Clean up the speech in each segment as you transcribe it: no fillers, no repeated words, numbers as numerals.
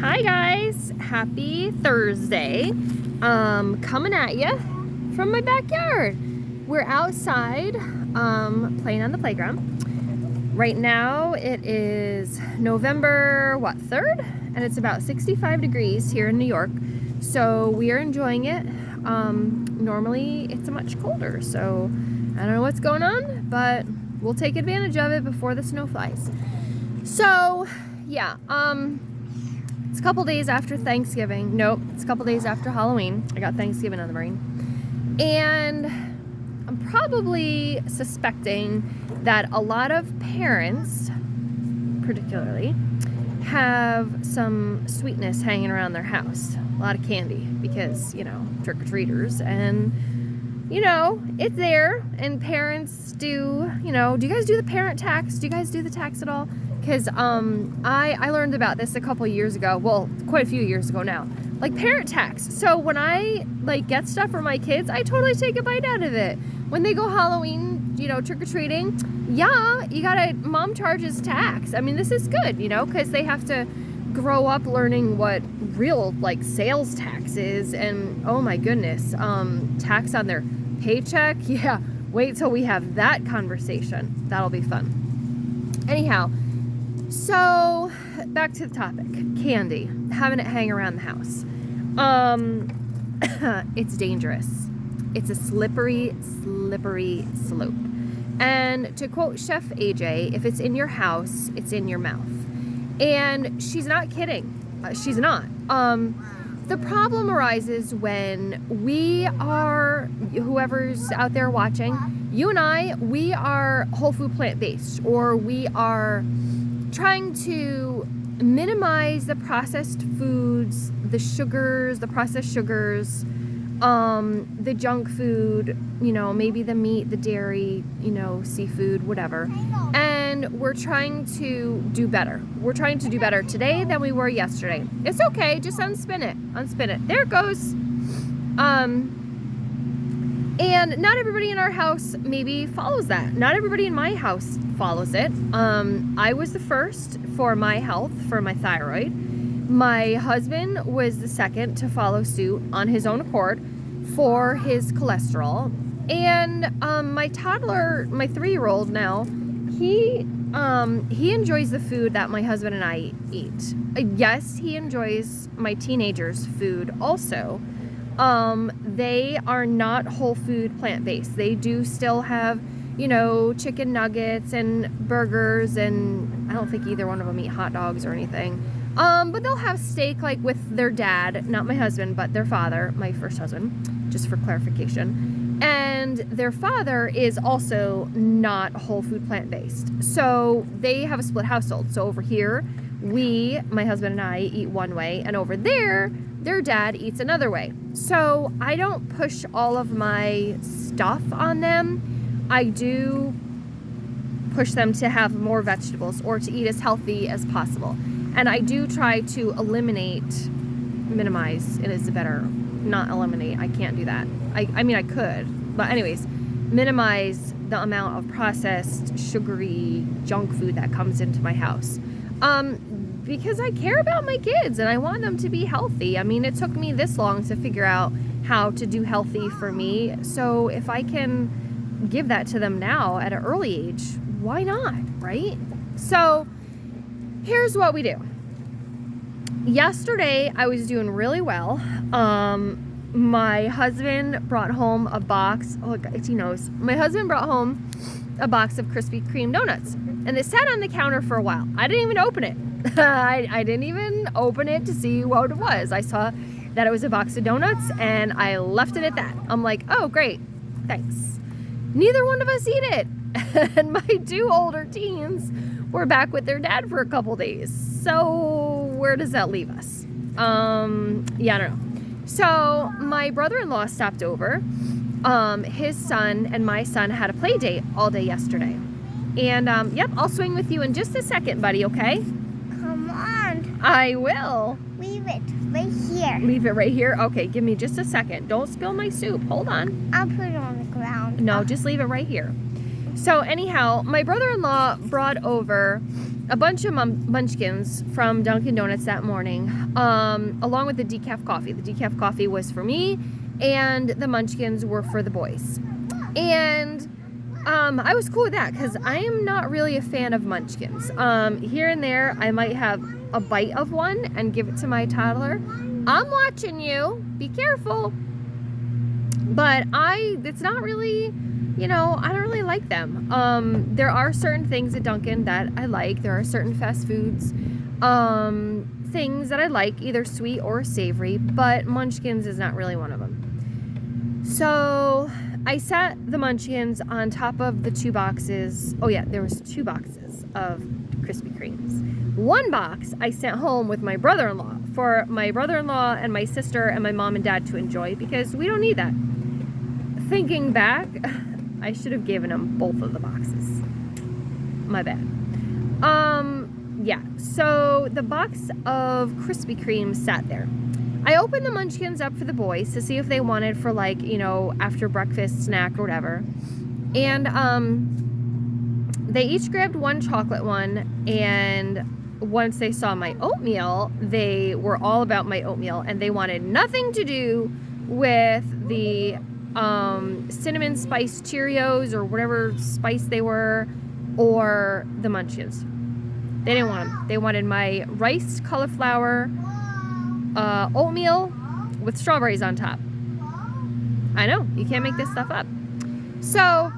Hi guys, happy Thursday. Coming at you from my backyard. We're outside playing on the playground. Right now it is November 3rd, and it's about 65 degrees here in New York. So we are enjoying it. Normally it's much colder, so I don't know what's going on, but we'll take advantage of it before the snow flies. So yeah, it's a couple days after Thanksgiving. Nope, it's a couple days after Halloween. I got Thanksgiving on the brain. And I'm probably suspecting that a lot of parents, particularly, have some sweetness hanging around their house. A lot of candy because, trick-or-treaters. And, it's there. And parents do you guys do the parent tax? Do you guys do the tax at all? Because I learned about this a couple years ago. Well, quite a few years ago now. Like parent tax. So when I get stuff for my kids, I totally take a bite out of it. When they go Halloween, trick-or-treating, yeah, mom charges tax. I mean, this is good, because they have to grow up learning what real sales tax is. And oh my goodness, tax on their paycheck. Yeah, wait till we have that conversation. That'll be fun. Anyhow, so back to the topic. Candy, having it hang around the house. It's dangerous. It's a slippery slope. And to quote Chef AJ, if it's in your house, it's in your mouth. And she's not kidding. She's not. The problem arises when we are, whoever's out there watching, you and I, we are whole food plant-based, or we are trying to minimize the processed foods, the sugars, the processed sugars, the junk food, maybe the meat, the dairy, seafood, whatever. And we're trying to do better. We're trying to do better today than we were yesterday. It's okay, just unspin it. There it goes. And not everybody in our house maybe follows that. Not everybody in my house follows it. I was the first for my health, for my thyroid. My husband was the second to follow suit on his own accord for his cholesterol. And my toddler, my 3-year-old now, he enjoys the food that my husband and I eat. Yes, he enjoys my teenager's food also. They are not whole food plant-based. They do still have, chicken nuggets and burgers, and I don't think either one of them eat hot dogs or anything. But they'll have steak with their dad, not my husband, but their father, my first husband, just for clarification. And their father is also not whole food plant-based. So they have a split household. So over here, my husband and I, eat one way, and over there, their dad eats another way. So I don't push all of my stuff on them. I do push them to have more vegetables or to eat as healthy as possible. And I do try to minimize, it is better, not eliminate. I can't do that. I mean, I could, but anyways, minimize the amount of processed, sugary junk food that comes into my house. Because I care about my kids and I want them to be healthy. I mean, it took me this long to figure out how to do healthy for me. So if I can give that to them now at an early age, why not, right? So here's what we do. Yesterday, I was doing really well. My husband brought home a box. Oh, he knows. My husband brought home a box of Krispy Kreme donuts. And they sat on the counter for a while. I didn't even open it. I didn't even open it to see what it was. I saw that it was a box of donuts, and I left it at that. I'm like, oh, great. Thanks. Neither one of us eat it. And my 2 older teens were back with their dad for a couple days. So where does that leave us? I don't know. So my brother-in-law stopped over. His son and my son had a play date all day yesterday. And yep, I'll swing with you in just a second, buddy, okay? Come on. I will. Leave it right here. Leave it right here? Okay, give me just a second. Don't spill my soup. Hold on. I'll put it on the ground. No, just leave it right here. So anyhow, my brother-in-law brought over a bunch of munchkins from Dunkin' Donuts that morning, along with the decaf coffee. The decaf coffee was for me, and the munchkins were for the boys. And I was cool with that because I am not really a fan of munchkins. Here and there, I might have a bite of one and give it to my toddler. I'm watching you. Be careful. But it's not really, I don't really like them. There are certain things at Dunkin' that I like. There are certain fast foods, things that I like, either sweet or savory, but munchkins is not really one of them. So I set the munchkins on top of the 2 boxes. Oh yeah, there was 2 boxes of Krispy Kremes. 1 box I sent home with my brother-in-law for my brother-in-law and my sister and my mom and dad to enjoy because we don't need that. Thinking back, I should have given them both of the boxes. My bad. Yeah, so the box of Krispy Kreme sat there. I opened the munchkins up for the boys to see if they wanted for after breakfast snack or whatever. And they each grabbed 1 chocolate one, and once they saw my oatmeal, they were all about my oatmeal, and they wanted nothing to do with the cinnamon spice Cheerios or whatever spice they were, or the munchkins. They didn't want them. They wanted my rice cauliflower oatmeal with strawberries on top. I know, you can't make this stuff up. So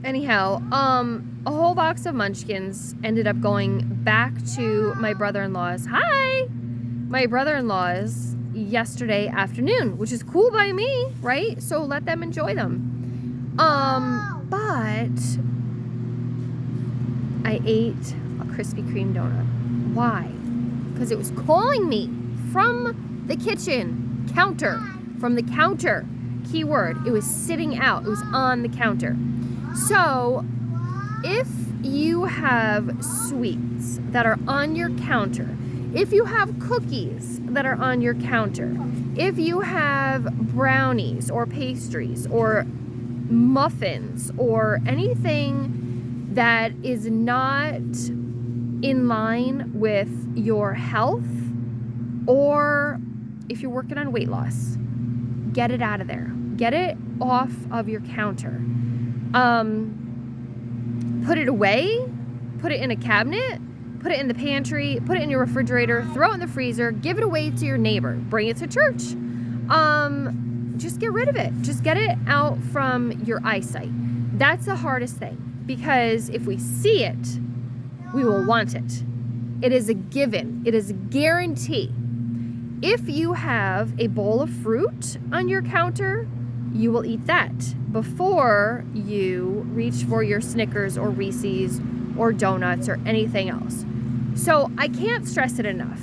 anyhow, a whole box of munchkins ended up going back to my brother-in-law's yesterday afternoon, which is cool by me, right? So let them enjoy them. But I ate a Krispy Kreme donut. Why? Because it was calling me from the kitchen counter, keyword. It was sitting out. It was on the counter. So if you have sweets that are on your counter, if you have cookies that are on your counter, if you have brownies or pastries or muffins or anything that is not in line with your health, or if you're working on weight loss, get it out of there. Get it off of your counter. Put it away, put it in a cabinet, put it in the pantry, put it in your refrigerator, throw it in the freezer, give it away to your neighbor, bring it to church. Just get rid of it. Just get it out from your eyesight. That's the hardest thing, because if we see it, we will want it. It is a given. It is a guarantee. If you have a bowl of fruit on your counter, you will eat that before you reach for your Snickers or Reese's or donuts or anything else. So I can't stress it enough.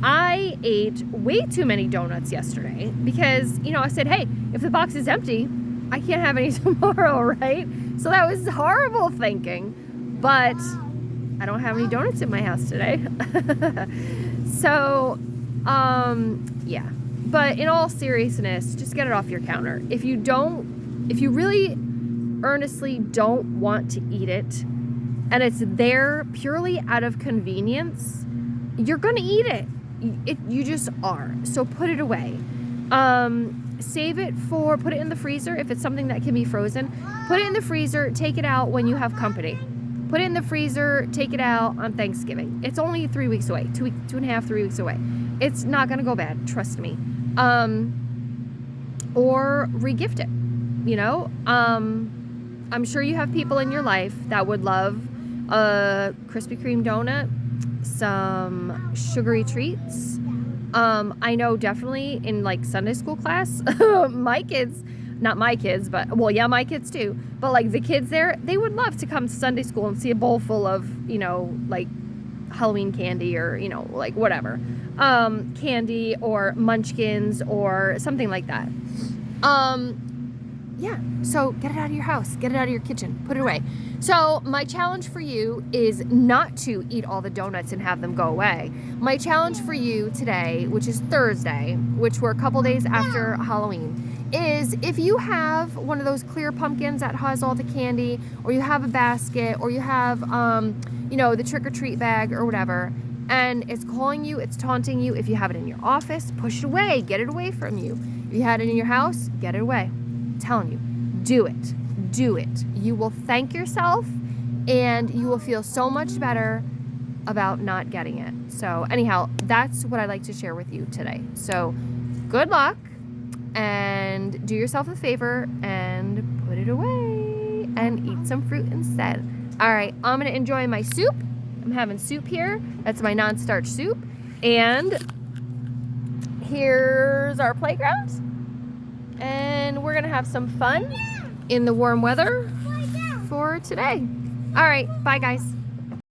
I ate way too many donuts yesterday because, I said, hey, if the box is empty, I can't have any tomorrow, right? So that was horrible thinking, but I don't have any donuts in my house today. So, yeah. But in all seriousness, just get it off your counter. If you really earnestly don't want to eat it, and it's there purely out of convenience, you're going to eat it. You just are. So put it away. Save it put it in the freezer if it's something that can be frozen. Put it in the freezer, take it out when you have company. Put it in the freezer, take it out on Thanksgiving. It's only 3 weeks away, 2.5, 3 weeks away. It's not going to go bad, trust me. Or regift it, I'm sure you have people in your life that would love a Krispy Kreme donut, some sugary treats. I know definitely in Sunday school class, my kids, not my kids, but my kids too, but the kids there, they would love to come to Sunday school and see a bowl full of, Halloween candy or, whatever, candy or munchkins or something like that. Yeah, so get it out of your house, get it out of your kitchen, put it away. So my challenge for you is not to eat all the donuts and have them go away. My challenge for you today, which is Thursday, which we're a couple days after Halloween, is if you have one of those clear pumpkins that has all the candy, or you have a basket, or you have, the trick-or-treat bag or whatever, and it's calling you, it's taunting you. If you have it in your office, push it away, get it away from you. If you had it in your house, get it away. I'm telling you, do it. Do it. You will thank yourself, and you will feel so much better about not getting it. So anyhow, that's what I'd like to share with you today. So good luck, and do yourself a favor and put it away and eat some fruit instead. All right, I'm gonna enjoy my soup. I'm having soup here. That's my non-starch soup. And here's our playground. And we're gonna have some fun in the warm weather for today. All right, bye guys.